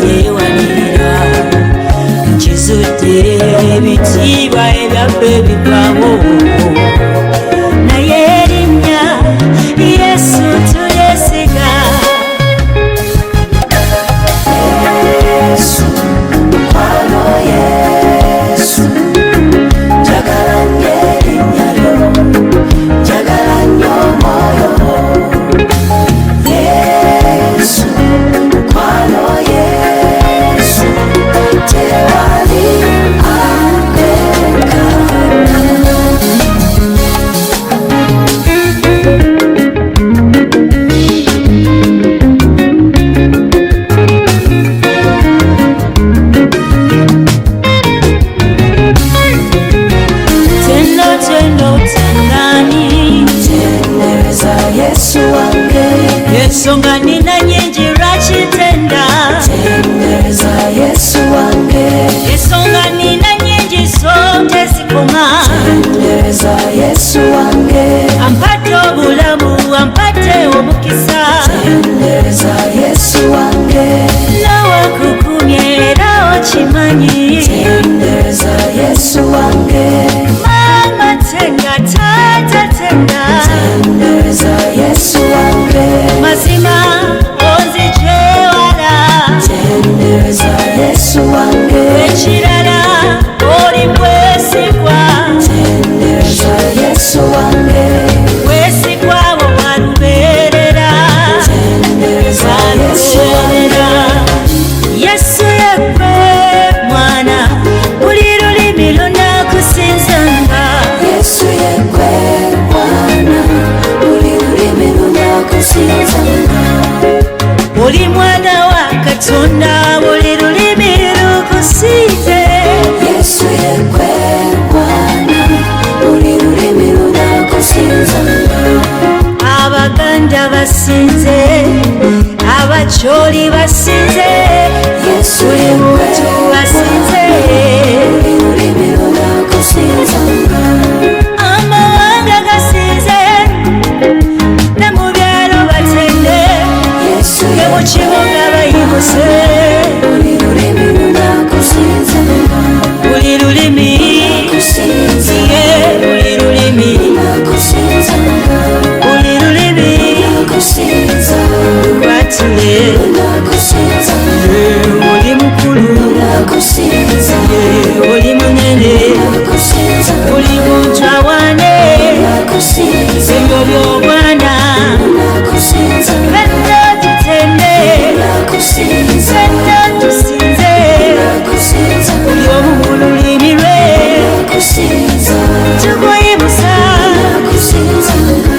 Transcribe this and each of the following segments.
yewanira nkizudde ebitiibwa ebyaffe bivaawo naye erinnya Yesu tulyesiga Yesu mukwano Yesu njagala nnyo erinnya lyo njagala nnyo omwoyo Yesu mukwano Yesu tewali ensonga nina nyingi lwaki tenda tendereza Yesu wange ensonga nina nyingi so tezikoma tendereza Yesu wange ampate obulamu ampate omukisa tendereza Yesu wange nawakukumye era okimanyi tendereza Yesu wange mama tenga tata tenga tendereza Yesu wange mazima onzijewala tendereza Yesu wange ekirala oli bwesigwa tendereza Yesu wange bwesigwa wo walubeerera tendereza Yesu wange Yesu yekwe mwana buli lulimi lunakusinzanga Yesu yekwe mwana buli lulimi lunakusinzanga oli mwana wa Katonda buli lulimi lukusize Yesu yekwe mwana buli lulimi lunakusinzanga Abaganda basinze Abacholi basinze Yesu yekwe basinze buli lulimi lunakusinzanga amawanga gasinze ne mu byalo batende Yesu ye mu kibuga bayibuse buli lulimi lunakusinzanga buli lulimi lunakusinzanga buli lulimi lunakusinzanga buli lulimi lunakusinzanga batule lunakusinzanga oli mukulu lunakusinzanga oli munene lunakusinzanga oli muntu awane lunakusinzanga ebyo by'obwana lunakusinzanga fenna tutende lunakusinzanga fenna tusinze lunakusinzanga oli omu mu lulimi lwe lunakusinzanga tukuyimusa lunakusinzanga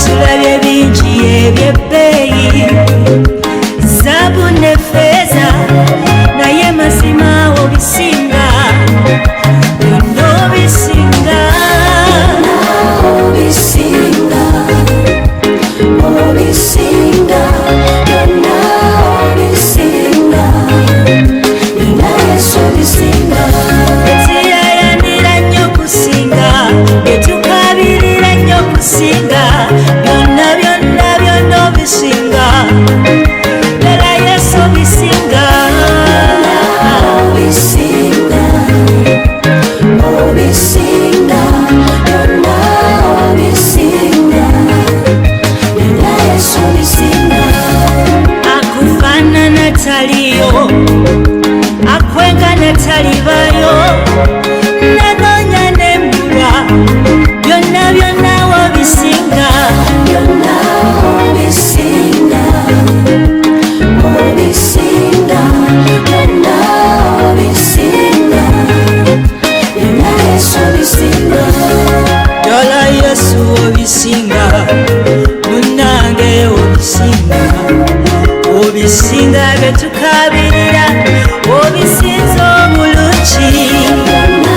tulabye bingi ebyebbeeyi zaabu ne ffeeza naye mazima obisinga byonna obisinga obisinga obisinga byonna obisinga byonna Yesu obisinga betuyayanira nnyo kusinga betukabirira nnyo kusinga byonna byonna byonna obisinga ddala Yesu obisinga obisinga obisinga byonna obisinga byonna Yesu obisinga akufaanana taliyo akwengana talibayo nanoonya nembulwa byonna byonna obisinga byonna obisinga obisinga byonna obisinga byonna Yesu obisinga ddala Yesu obisinga tukabirira obisinza obulungi byonna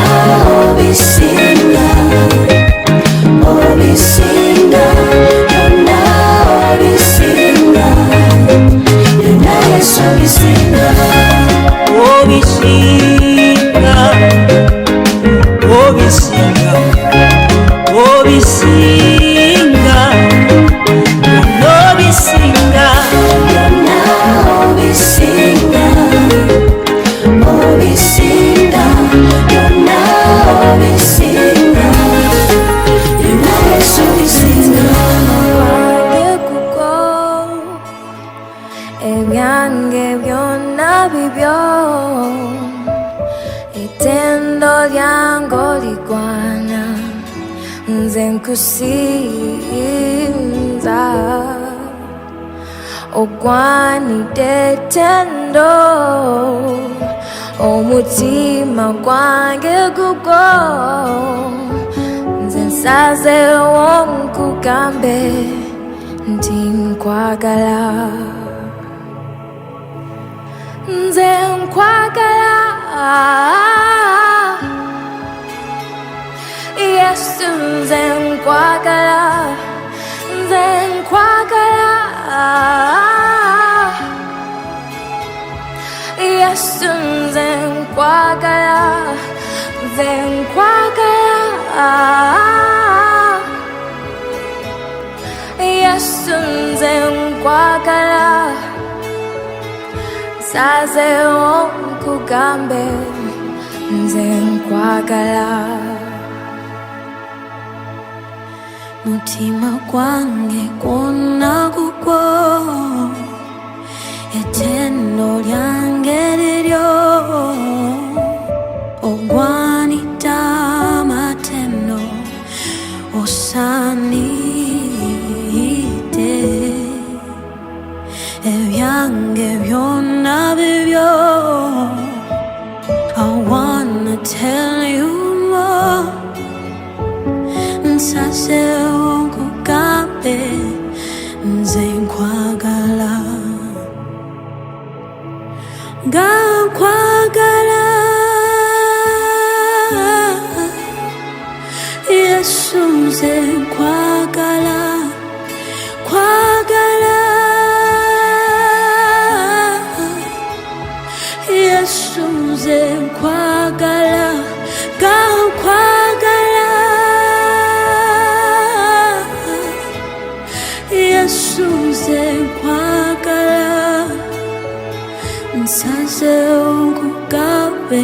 obisinga obisinga byonna obisinga byonna Yesu obisinga obisinga obisinga obisinga byonna obisinga byonna obisinga obisinga byonna obisinga byonna Yesu obisinga wange kuko ebyange byonna bibyo ettendo lyange oligwana nze nkusinza ogwanidde ettendo omutima gwange gugwo nze nsazeewo nkugambe nti nkwagala nze nkwagala Yesu nze nkwagala nze nkwagala Yesu nze nkwagala nze nkwagala Yesu nze nkwagala nsazeewo nkugambe nze nkwagala mutima gwange gwonna gugwo ettendo lyange liryo ogwanidde amatendo osaanidde ebyange byonna bibyo I wanna tell you more nsazeewo nkugambe nze nkwagala nga nkwagala Yesu nze nkwagala kwagala Yesu nze nkwagala nga nkwagala Yesu nze nkwagala nsazeewo nkugambe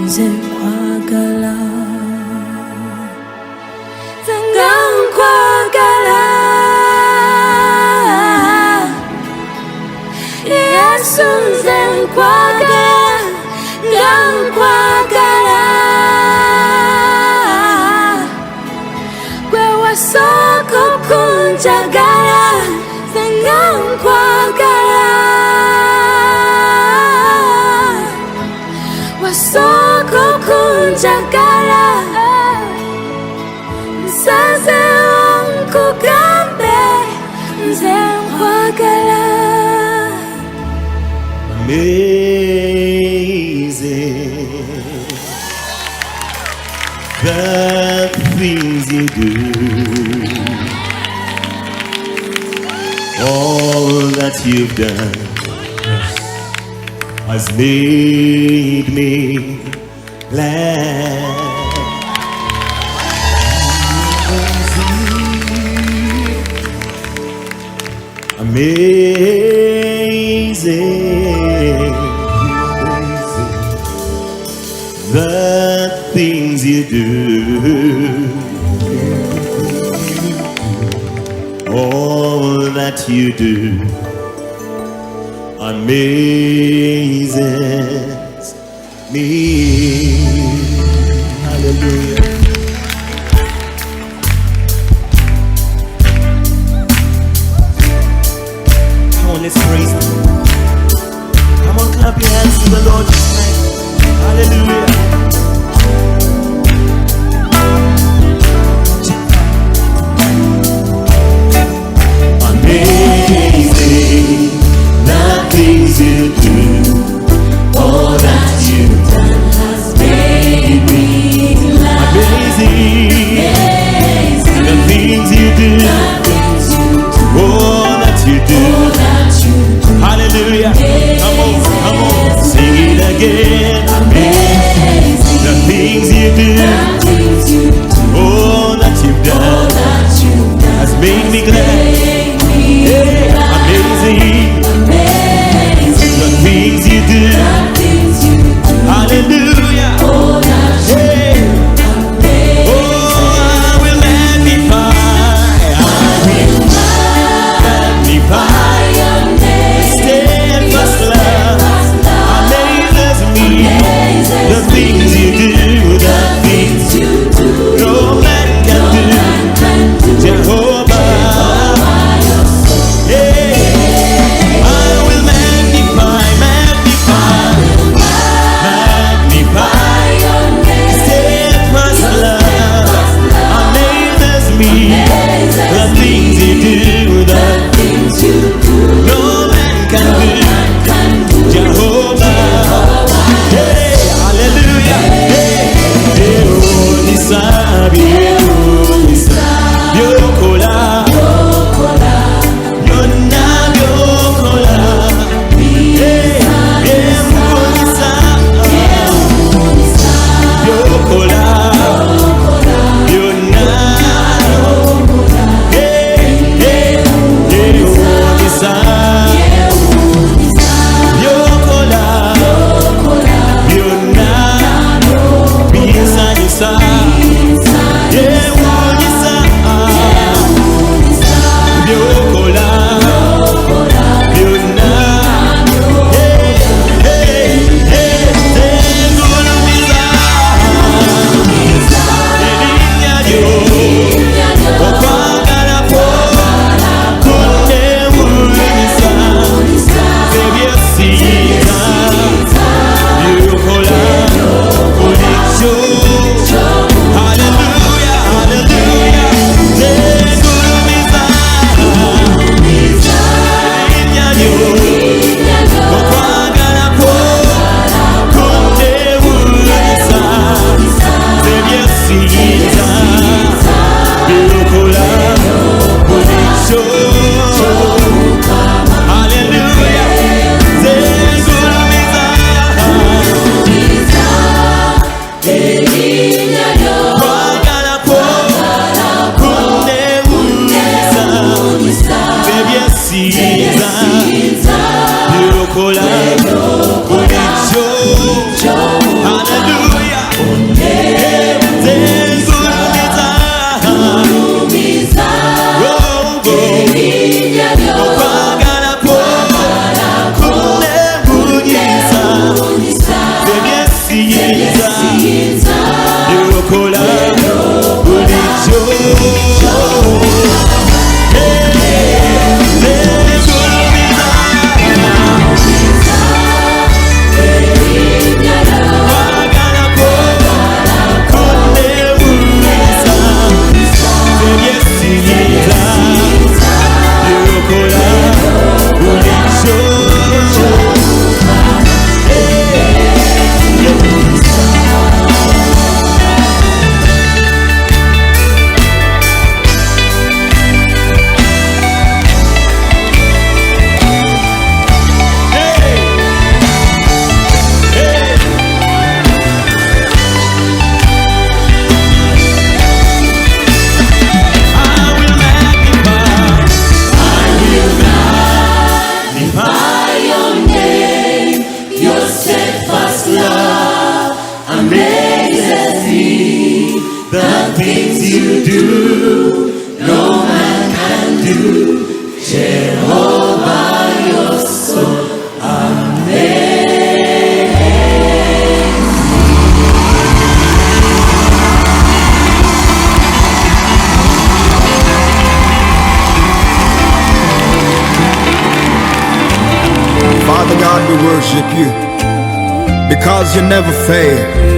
nze nkwagala nga nkwagala Yesu nze nkwagala nga nkwagala gwe wasooka okunjagala nze nga nkwagala wasooka okunjagala nsazeewo nkugambe nze nkwagala Amazing the things you do, all that you've done has made me glad. Amazing the things you do, all that you do amazes me. Hallelujah. Let's praise Him. Come on, clap your hands to the Lord tonight. Hallelujah. Amazing the things Yokola Bulicho Hallelujah Zengulumiza Rogo Opagala po Kunemunyiza Zemyesiyiza Yokola Bulicho The things you do, no man can do. Jehovah, you're so amazing. Father God, we worship you because you never fail.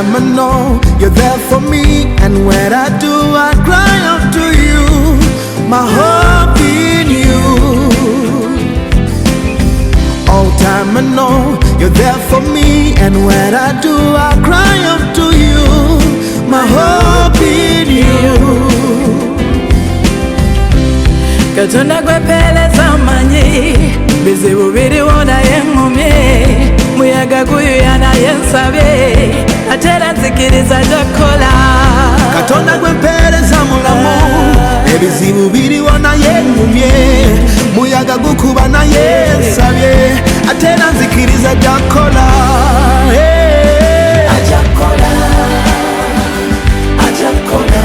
I know you're there for me, and when I do, I cry out to you, my hope in you. All time I know you're there for me, and when I do, I cry out to you, my hope in you. Katonda gwe peleza manyi bizibu biri wona yengumye muyaga guyuyana yensabye atera nzikiriza jakola Katonda gwe mpereza mulamu ebizibu biriwo naye ngumye muyaga gukuba naye nsabye atera nzikiriza jakola ajakola ajakola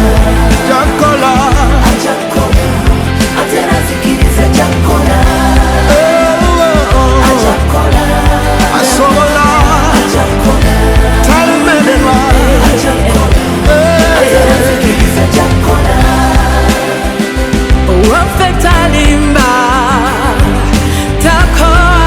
jakola ajakola atera nzikiriza jakola ajakola asobola ajakola talemererwa Wafetalimba takoa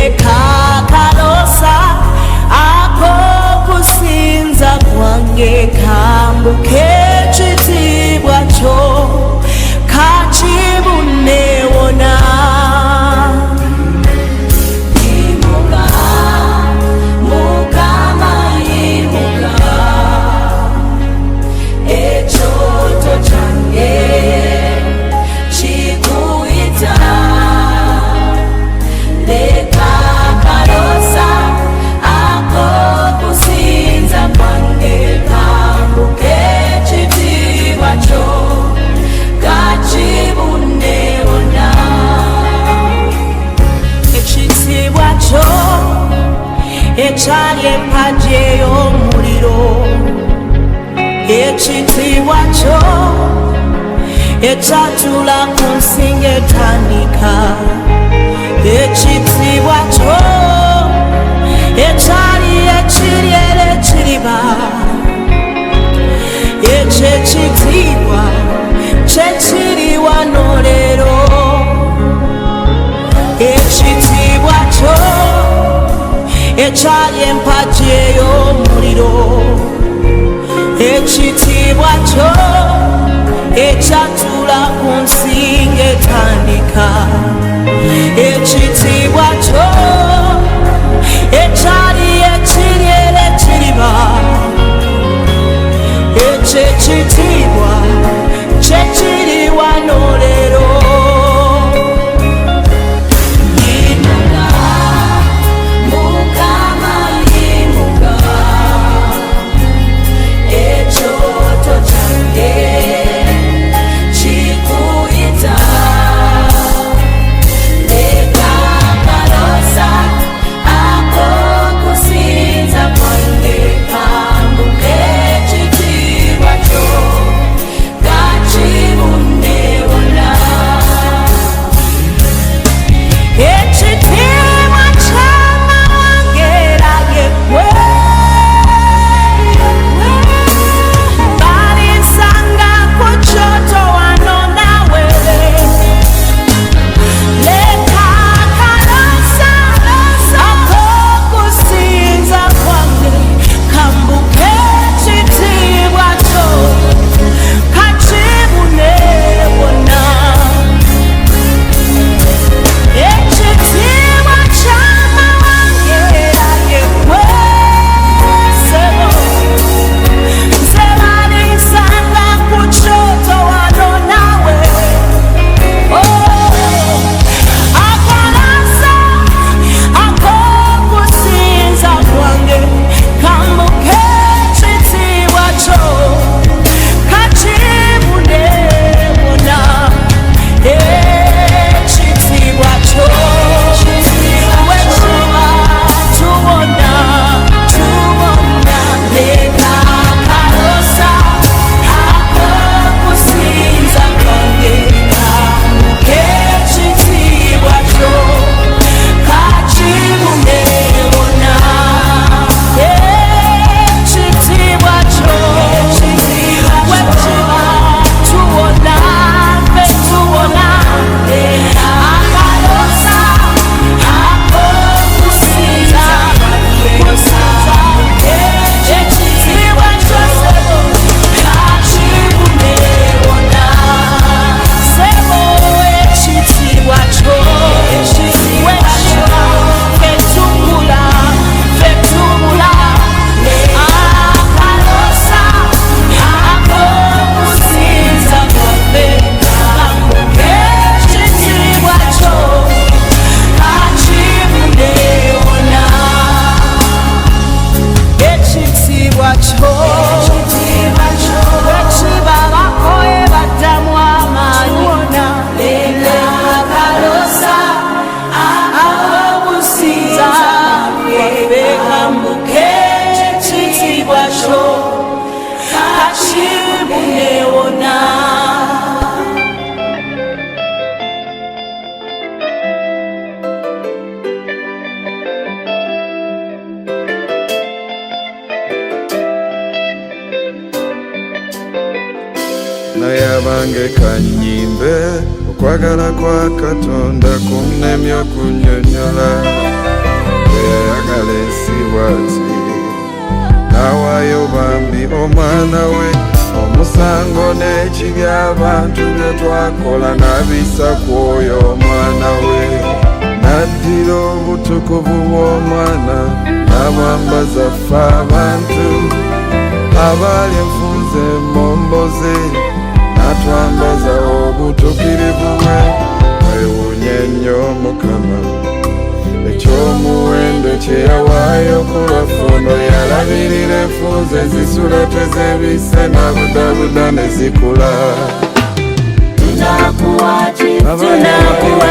leka kalosa ako kusinza kwange kambuke chitibwa cho kachibunewona imuka mukama imuka echoto change chikuita leka kalosa ako kusinza kwange kambuke chitibwa cho kachibunewona echitibwa cho ekyalyempaje y'omuliro echitibwa cho ekyatula ku nsinga etandika echitibwa cho ekyali ekiryere ekiriba ekyo ekitibwa kyekiri wano leero ekitibwa kyo ekyali empagi ey'omuliro ekitibwa kyo ekyatula ku nsinga etandika ekitibwa kyo ekyali ekiryere ekiriba ekyo ekitibwa kyekiri wano leero yimuka mukama yimuka ekyoto kyange kikuyita leka kalosa ako kusinza kwange kambuke ekitibwa kyo kachibunewona ekitibwa ky'amawangera gwe balinsanga ku kyoto wano nawe leka kalosa akokusinza kwange kambuke ekitibwa kyo kachibunewona ekitibwa ky'amawangera gwe sebo nze balinsanga ku kyoto wano nawe akalosa akokusinza kwange kambuke ekitibwa kyo kachibunewona ekitibwa kyo wekiba tubona leka kalosa akokusinza kwange kambuke ekitibwa kyo kachibunewona ekitibwa kyo wekiba tubona betubona akalosa akokusinza ekitibwa kyo kachibunewona sebo ekitibwa kyo wekiba fetubula akalosa akokusinza kwange kambuke ekitibwa kyo kachibunewona ekitibwa kyo wekiba bakoye baddamu amaanyi leka kalosa akokusinza kwange kambuke ekitibwa kyo kachibunewona naye abange kanyimbe okwagala kwa Katonda kunnemye okunnyonnyola yayagala ensi bw'ati n'awaayo bambi omwana we omusango n'ekibi abantu bye twakola n'abissa ku oyo omwana we n'addira obutukuvu bw'omwana n'abwambaza ffe abantu abaali enfunze emmomboze n'atwambaza obutuukirivu bwe. Wewuunye nnyo Mukama ekyomuwendo kye yawaayo ku lwaffe, yalabirira enfunze zisula tezebise nabudabuda ne zikula. Tunakuwagira kuba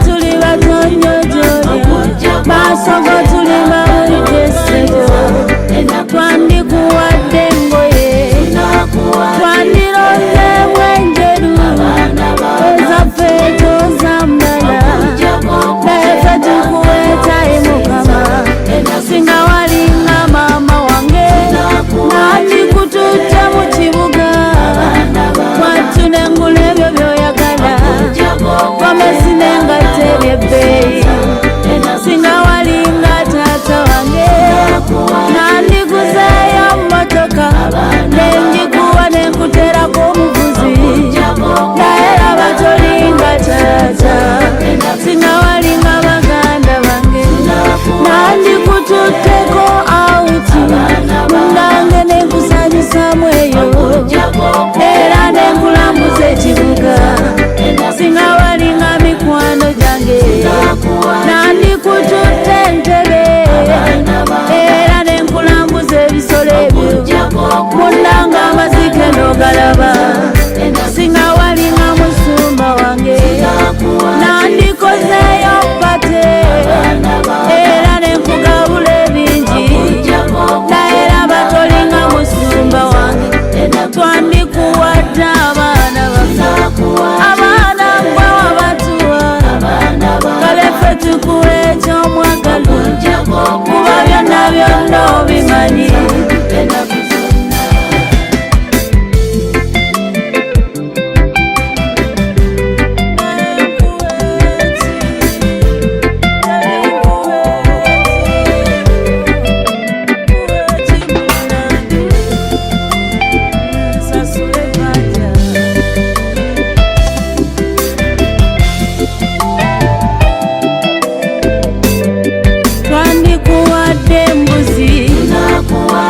tuli batonyojolya maaso go tuli bawulidesebo twandikuwadde engoye twandironzeemu enjeru ezaffe tozambala naye ffe tukuweetayi Mukama singa walinga maama wange nandikututte mu kibuga mwattu nengula ebyo byoyagala wamesi nengatta ebyebbeeyi singa walinga taata wange nandiguzeeyo mmotoka nenjiguwa nenkuterako omuvuzi naye laba tolinga taata singa walinga baganda bange nandikututteko awuti munange nenkusanyusamu eyo era nenkulambuza ekibuga singa walinga mikwano gyange nandikututte entebe era nenkulambuza ebisolo ebyo munanga amazike nogalaba singa walinga musumba wange nandikozeeyo pate era nenkugabula ebingi naye laba tolinga musumba wange twandikuwadde abaana baffe abaana gwe wabatuwa kale ffe tukuwa ekyomwagalo kuba byonna byonna obimanyi. Twandikuwadde embuzi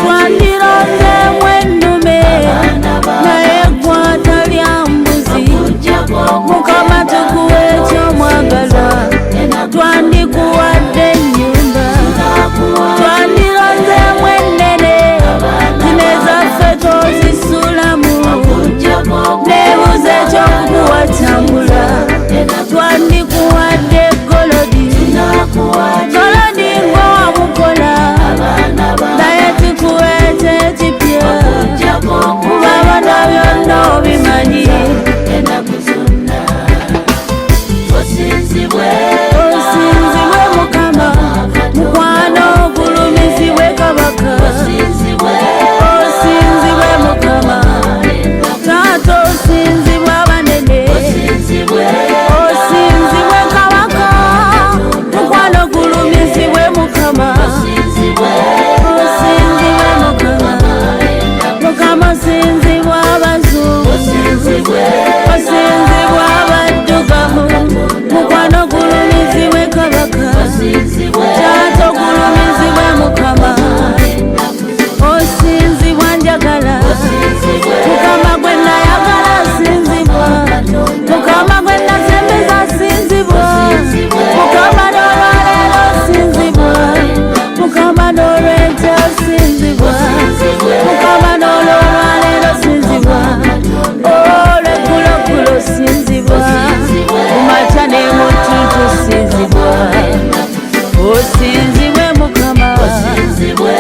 twandironzeemu ennume naye gwatalya mbuzi Mukama tukuwa ekyomwagala twandikuwadde ennyumba twandironzeemu ennene zino ezaffe tozisulamu nebuza ekyokukuwa tambula twandikuwadde golodi ng'o wamukola naye tukuweeta ekipya kuba bana byonna obimanyi. Osinzibwe Mukama mukwano ogulumizibwe Kabaka osinzibwe Mukama taata osinzibwe abanene osinzibwe Kabaka mukwano ogulumizibwe Mukama osinzibwe Mukama osinzibwe abazungu osinzibwe abaddugavu mukwano ogulumizibwe Kabaka taata ogulumizibwe Mukama osinzibwa njagala Mukama gwe nayagala asinzibwa Mukama gwe nasembeza asinzibwa Mukama n'olwaleero asinzibwa Mukama n'olw'enkya asinzibwa Mukama n'olwaleero asinzibwa olw'eggulogulo asinzibwa mumakya ne mu ttuntu asinzibwa osinzibwe Mukama osinzibwe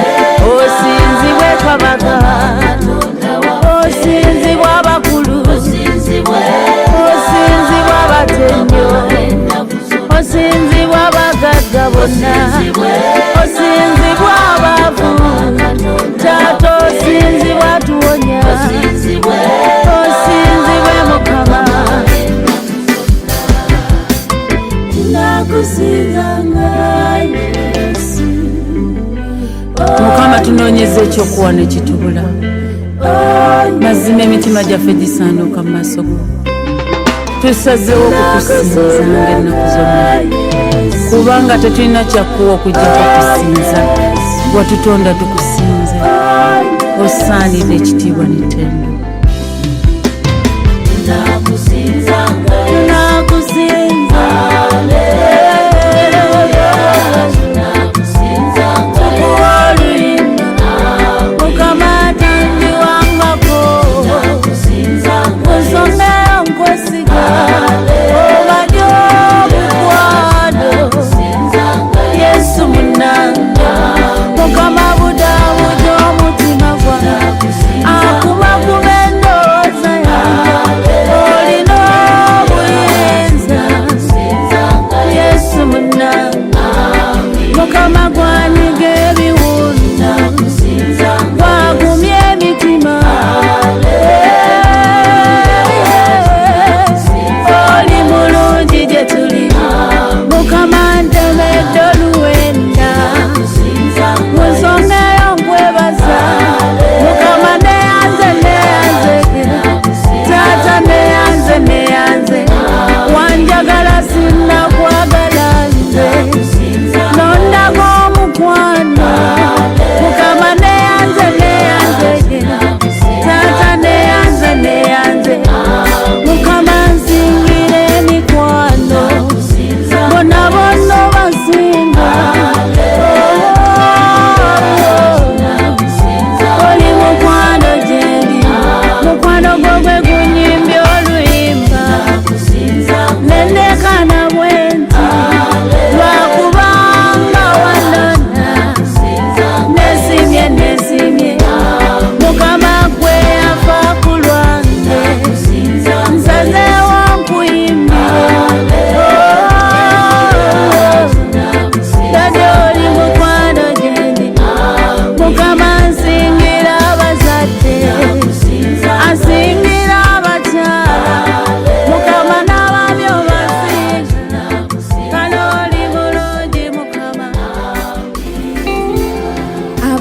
Kabaka osinzibwe abakulu osinzibwe abatenyo osinzibwe abagagga bonna osinzibwe abaavu taata osinzibwe atuwonya osinzibwe Mukama nakusinzanga tunoonyeza ekyokuwa ne kitubula. Mazima emitima gyaffe gisaanuuka mu maaso go. Tusazeewo okukusinza ng'ennaku zonna, kubanga tetulina kyakkuwa okuggyako kusinza. Watutonda tukusinze, osaanidde ekitiibwa n'ettendo.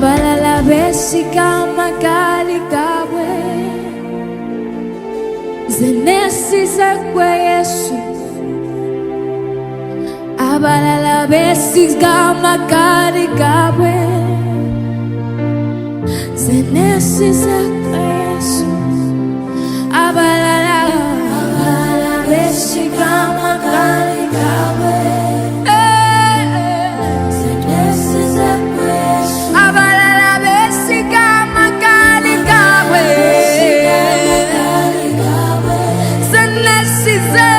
Abalala besiga magari gabwe, zenesiza kwa Yesu. Abalala besiga magari gabwe, zenesiza kwa Yesu. Abalala besiga magari gabwe, zenesiza.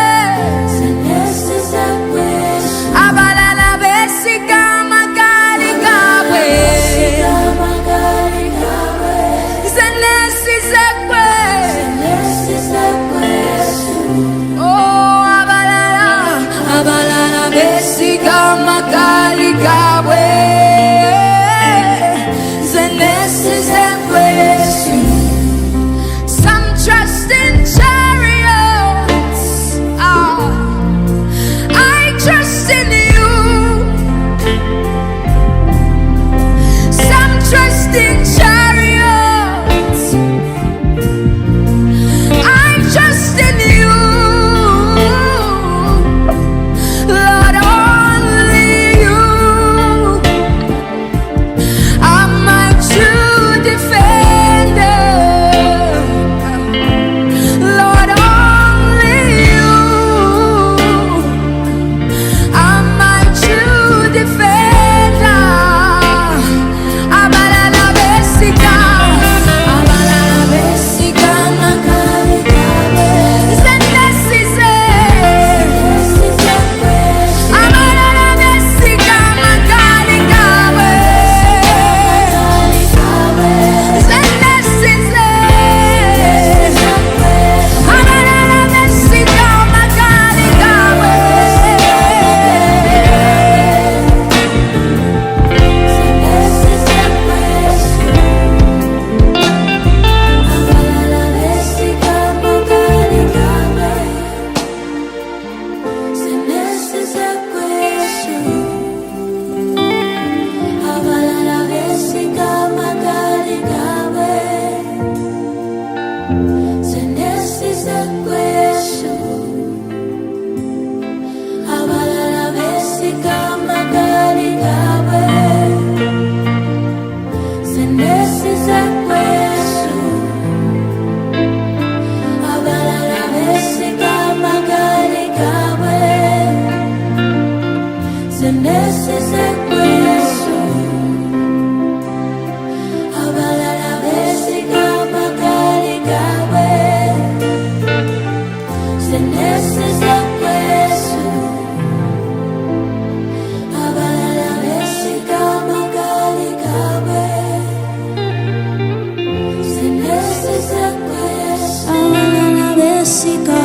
besiga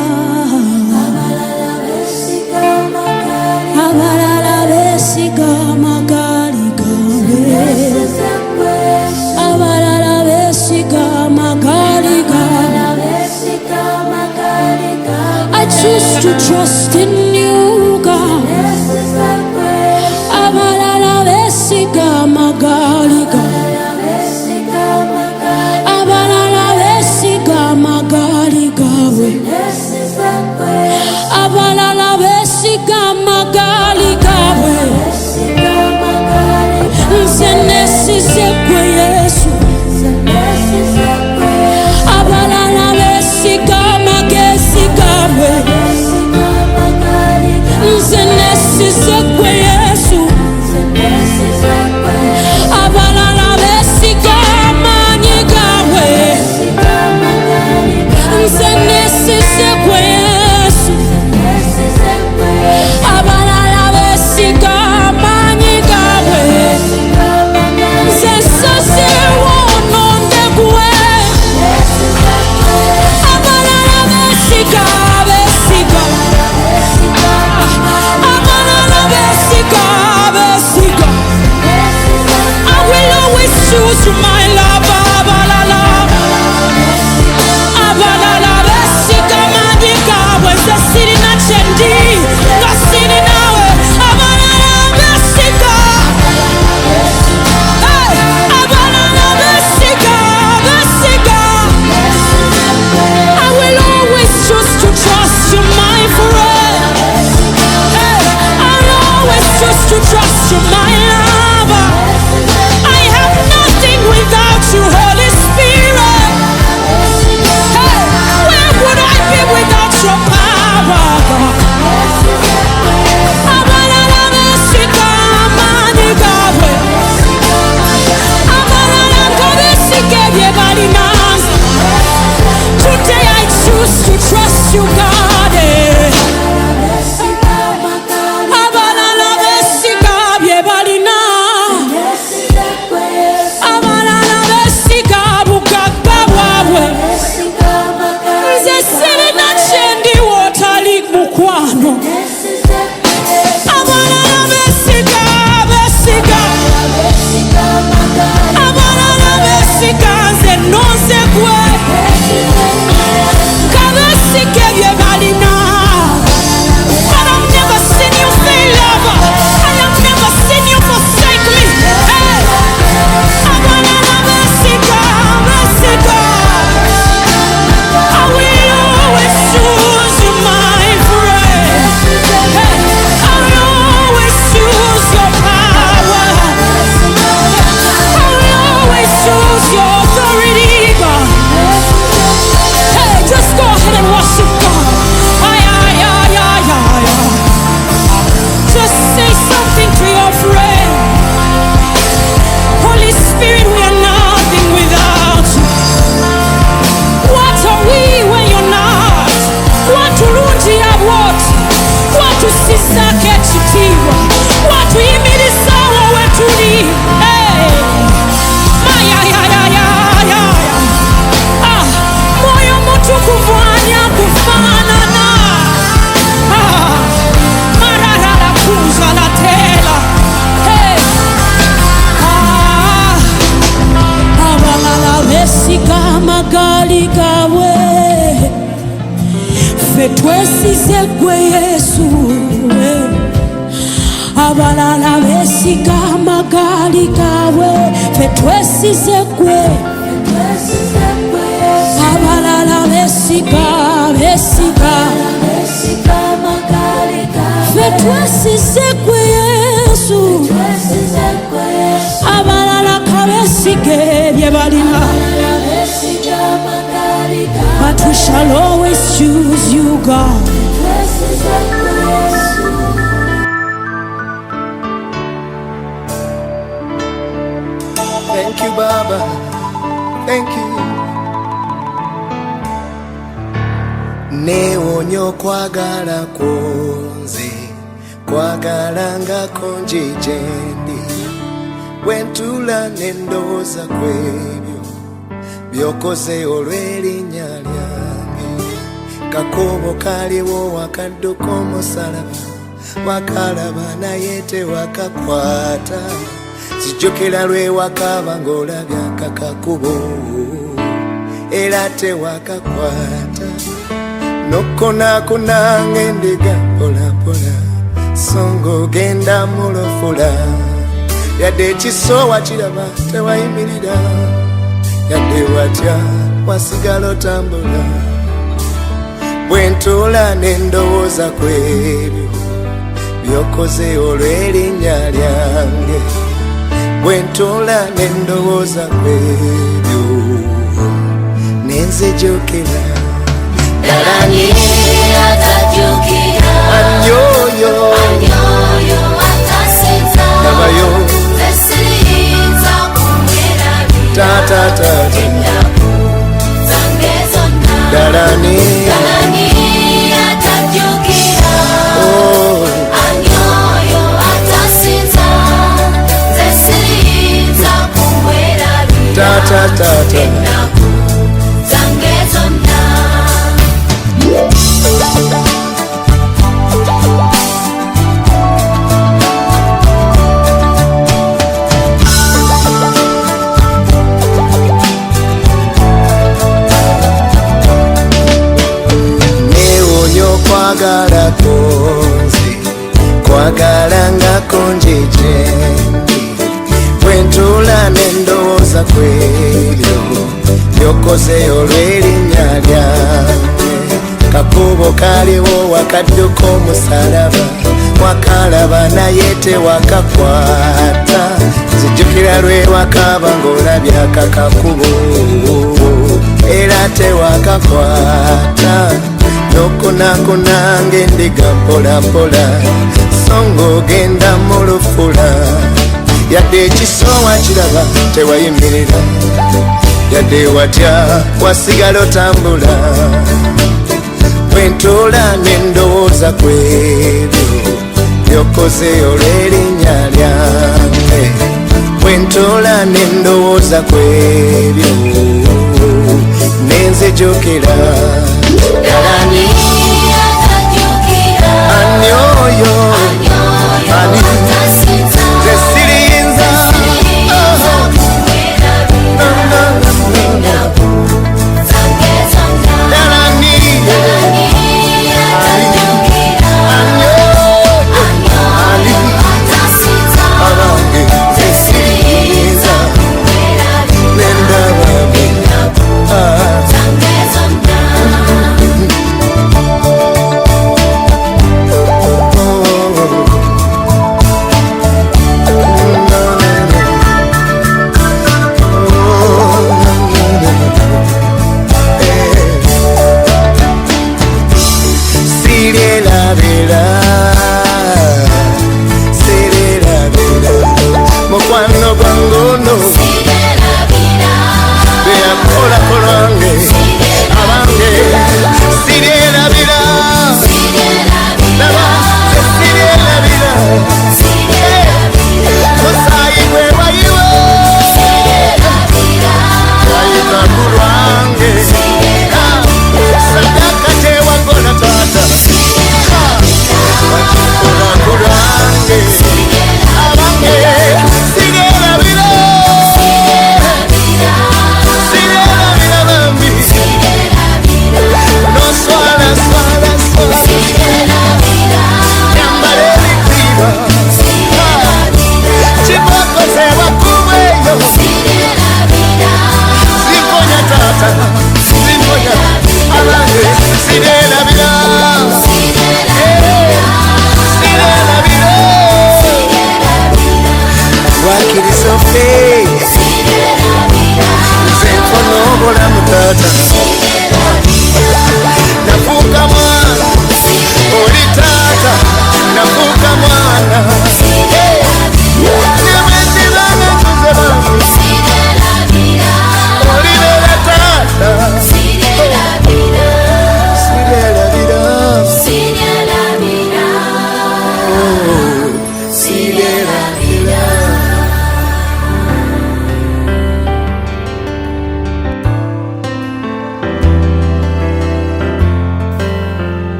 abalala besiga magali gawe abalala besiga magali gawe I choose to trust in you, God. Abalala besiga magali gawe abalala besiga magali gawe abalala besiga magali gawe nzenesisekwe Yesu abalala besiga magesi gawe nzenesisekwe Yesu abalala besiga manyi gawe nzenesisekwe Yesu abalala besiga manyi gawe nzesose wononde gwe abalala besiga besiga abalala besiga besiga I will always choose you, my love. Abalala abalala besiga manyi gawe nzesiri na chendi ngasiri nawe abalala besiga abalala besiga besiga I will always choose to trust you, my friend. I'll always choose to trust you, my lover. I have nothing without you, Holy Spirit. Where would I be without your power, God? Abalala besiga manyi gawe abalala besiga byebali nanze. Today I choose to trust you, God. Abalala besiga byebali nanze abalala besiga bugagga bwabwe nze sirina kyendi wootali mukwano abalala besiga besiga abalala besiga nze nonze gwe kabesige bye balina but I've never seen you fail, lover. I have never seen you forsake me. Hey, abalala besiga besiga I will always choose you, my friend. Hey, I will always choose your power. I will always choose your authority, God. Hey, just go ahead and worship God. Ay, ay, ay, ay, ay, ay. Just say something to your friend. Holy Spirit, we are nothing without you. What are we when you're not? What ulungi ya what? What usisake chitiwa? What uyimiriza wowe tuli? Hey, ay, ay, ay, ay, ay, ay. Ah, moyo mutukuvu anyakufanana. Ah, mararara kuza la tela. Hey, ah, abalala besiga magali gawe ffe twesize gwe Yesu abalala besiga magali gawe ffe twesize gwe abalala besiga besiga ffe twesize gwe Yesu abalala kabesige bye balina but we shall always choose you, God. Thank you, Baba. Thank you. Neonyo kwagala kunzi kwagala nga konjijendi wentula nendoza kwebyo byokoze olw'erinnya lyange kakubo kaliwo wakadduka omusalaba wakalaba naye tewakakwata kijjukira lwe wakaba ng'olabya kakakubo era tewakakwata nokonakona ng'endiga mpolampola songa ogenda mulofula yadde ekisowa kiraba tewayimirira yadde watya wasigala otambula bwe ntuula n'endowooza ku ebyo byokoze olw'erinnya lyange bwe ntuula n'endowooza ku ebyo nenzijukira Dalani atajukira anyoyo atasinza nabayo Zesiyinza kumwerabira tatatata Ennaku zange zonna dalani Dalani atajukira Anyoyo atasinza Zesiyinza kumwerabira tatatata Ennaku zange zonna kwagala konze kwagala nga konjejendi bwentuula n'endowooza kwebyo byokoze olw'erinnya lyange kakubo kaliwo wakadduka omusalaba wakalaba naye tewakakwata zijjukira lwe wakaba ng'olabya kakakubo era tewakakwata nokonakona ng'endiga mpolampola songa ogenda mulufula yadde ekisowa kiraba tewayimirira yadde watya wasigala otambula bwe ntuula n'endowooza ku ebyo byokoze olw'erinnya lyange bwe ntuula n'endowooza ku ebyo nenzijukira Dalani atajukira anyoyo ani atasinza zesiriyinza Zesiyinza kumwerabira Ennaku zange zonna dalani Dalani atajukira Anyoyo atasinza abange Zesiyinza kumwerabira nendaba Ennaku zange zonna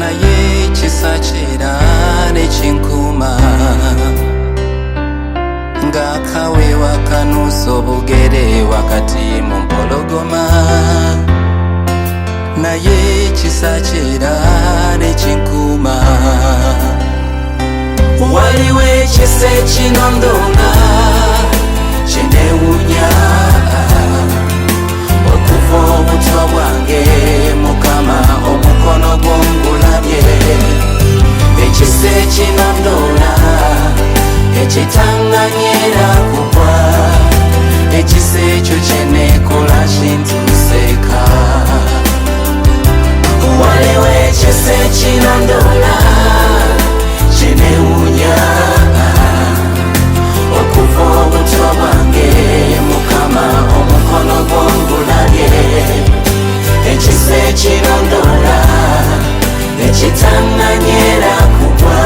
naye kisakira nekinkuma ng'akawewa kanusa obugere wakati mu mpologoma naye kisakira nekinkuma waliwo ekisa ekinondoola kinewunya okuva obuto bwange mukama omukono gw'ongulabye ekisa ekinondoola ekitanganyera kugwa ekisa ekyo kyenekola kintuseeka waliwo ekisa ekinondoola kinewunya okuva obuto bwange mukama omukono gw'ongulabye ekisa ekinondoola ekitanganyera kugwa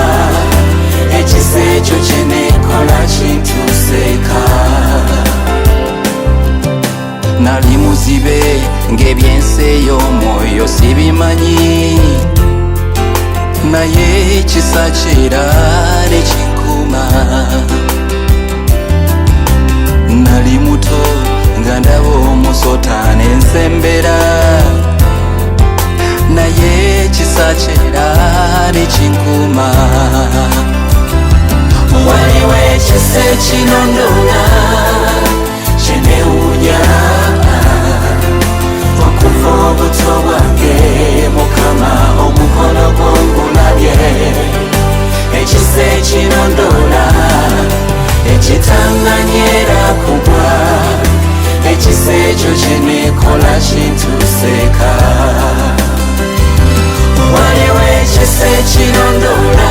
ekisa ekyo kyenekola kintuseeka nali muzibe ng'ebyensi ey'omwoyo sibimanyi naye ekisa kira nekinkuma nali muto nga ndaba omusota n'ensembera naye ekisa kira nekinkuma waliwo ekisa ekinondoola kinewunya okuva obuto bwange mukama omukono gw'ongulabye ekisa ekinondoola ekitanganyera kugwa ekisa ekyo kyenekola kintuseeka waliwo ekisa ekinondoola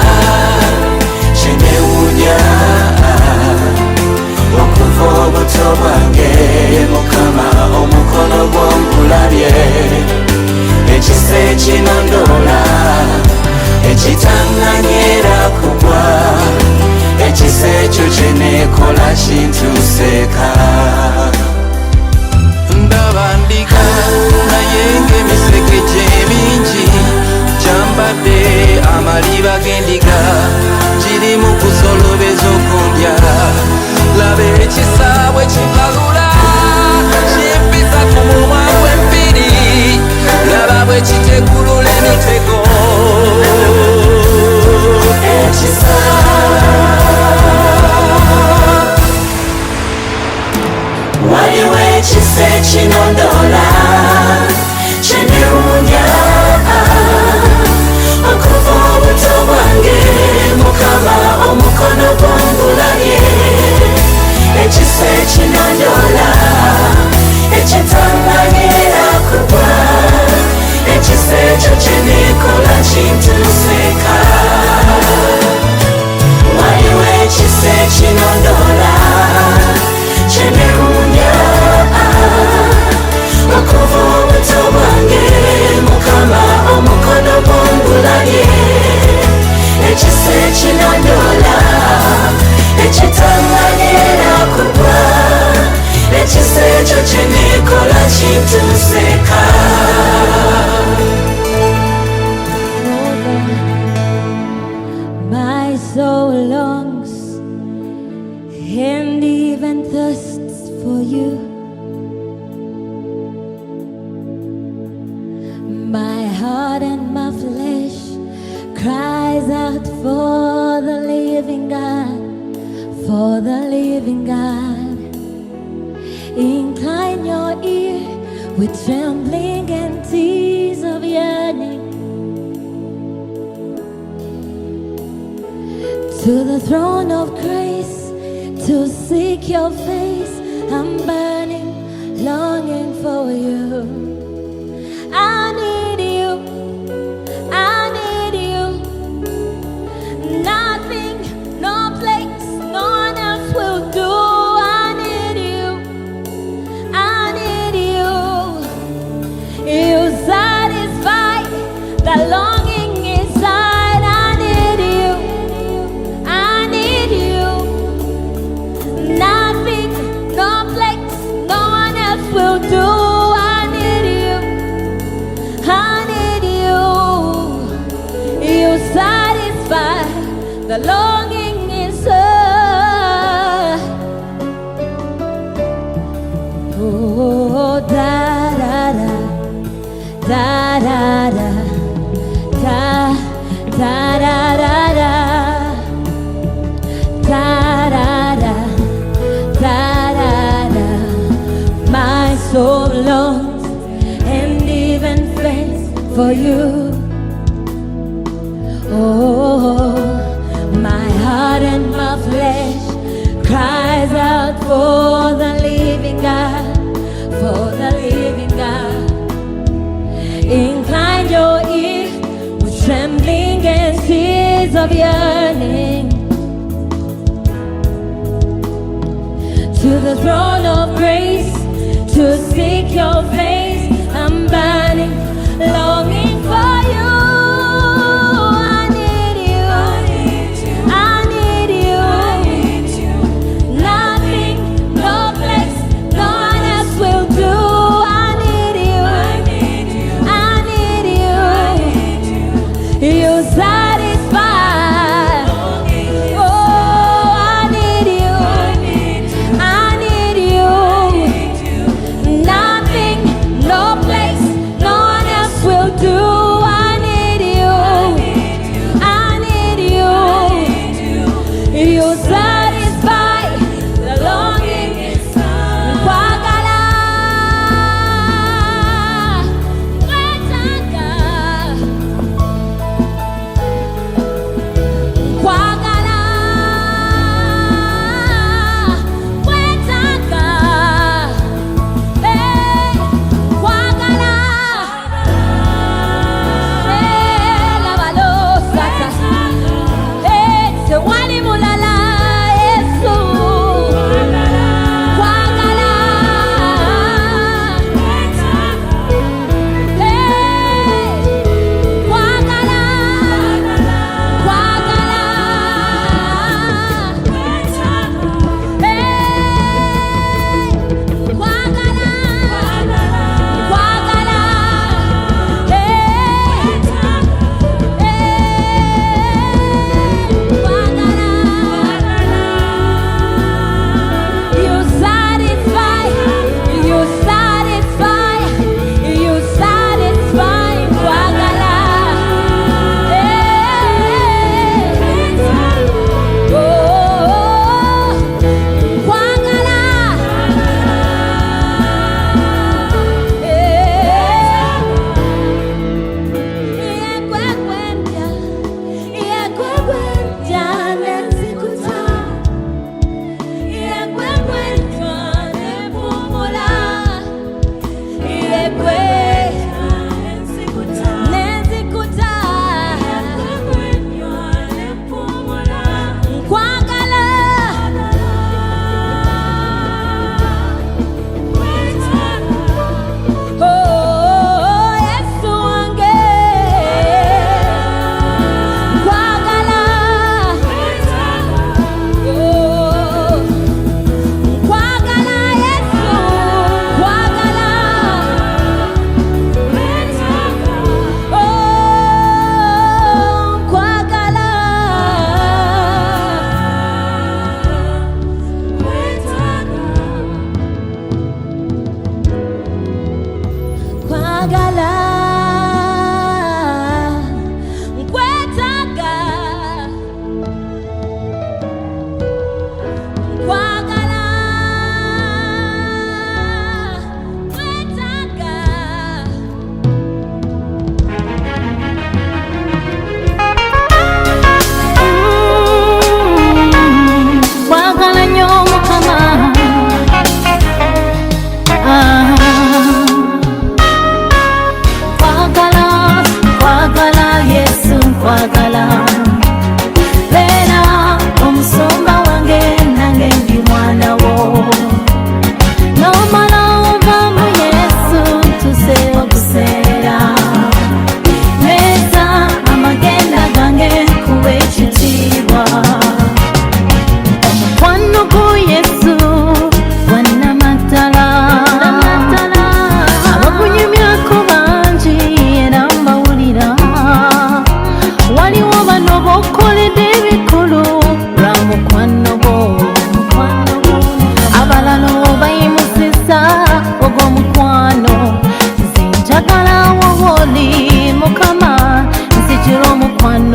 kinewunya okuva obuto bwange mukama omukono gw'ongulabye ekisa ekinondoola ekitanganyera kugwa ekisa ekyo kyenekola kintuseeka ndaba ndiga naye ng'emiseke gy'emingi gyambadde amaliba g'endiga giri mu kusolobeza okundya laba ekisa bwe kikalula kimpisa ku mumwa gw'empiri laba bwe kitekulula emitego ekisa waliwo ekisa ekinondoola kinewunya okuva obuto bwange mukama omukono gw'ongulabye ekisa ekinondoola ekitanganyera kugwa ekisa ekyo kyenekola kintuseeka waliwo ekisa ekinondoola kinewunya okuva obuto bwange mukama omukono gw'ongulabye ekisa ekinondoola ekitanganyera kugwa ekisa ekyo kyenekola kintuseeka My soul longs and even thirsts for you. My heart and my flesh cries out for the living God, for the living God. Incline your ear with trembling and tears of yearning to the throne of grace to seek your face. I'm burning, longing for you. I need you, I need you. Nothing, no place, no one else will do. I need you, I need you. You satisfy the longing inside. I need you, I need you. Nothing, no place, no one else will do. I need you, satisfy the longing inside. Oh, da da da, da da da, da da da da da, da da da, da da da. My soul longs and even faints for you. Oh, my heart and my flesh cries out for the living God, for the living God. Incline your ear with trembling and tears of yearning to the throne of grace to seek your face. I'm burning, longing for you.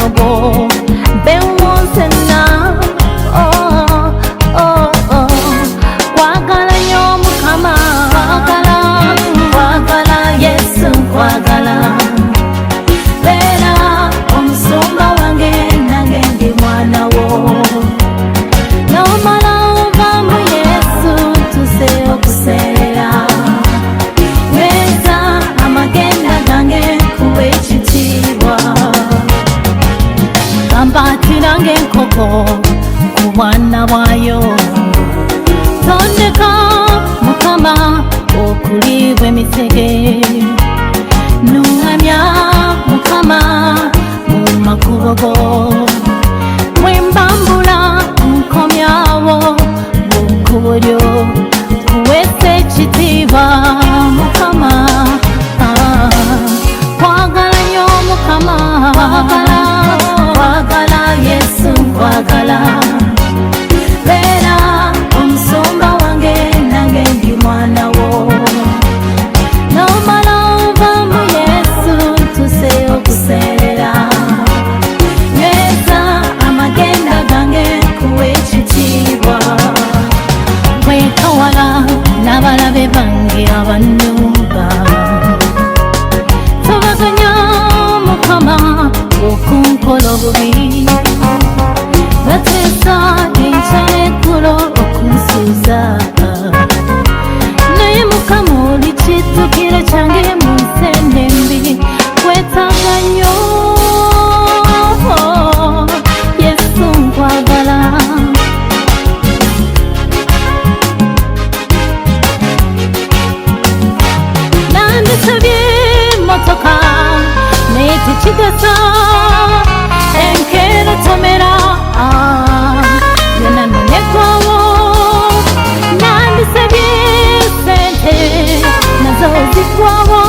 mukono gwo bewonsena kwagala nnyo Mukama kwagala Yesu kwagala beera omusumba wange nange ndi mwana wo nomala ovamu Yesu tuse okuseerera nyweza amagenda gange kuwa ekitiibwa kampaatirange enkoko ku bwana bwayo tondeka Mukama okuliibwa emisege nuŋŋamya Mukama mu makubo go mwembambula nkomyawo mu kkubo lyo kuwesa ekitiibwa Mukama kwagala nnyo Mukama kwagala Yesu kwagala beera omusumba wange nange ndi mwana wo nomala ovamu Yesu tuse okuseerera nyweza amagenda gange kuwa ekitiibwa kwekawala n'abalabe bange abannuba tobaganya Mukama okunkola obubi bateesa enkya n'eggulo okunsuuza naye Mukama oli kiddukiro kyange mu nsi ennembi kwetaaga nnyo Yesu nkwagala nandisabye emmotoka naye tekigasa enkeera tomera yonna nonegwawo nandisabye sente nazo zigwawo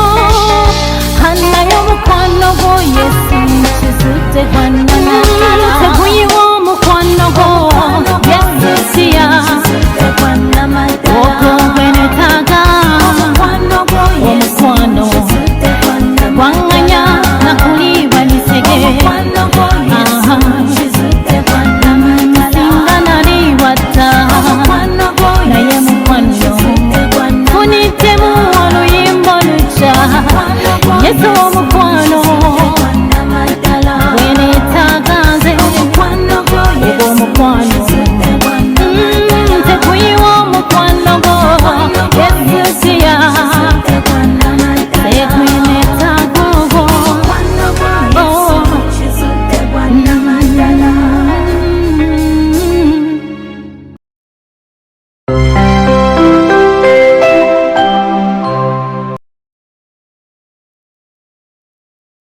naye omukono gwo Yesu kizudde gwanana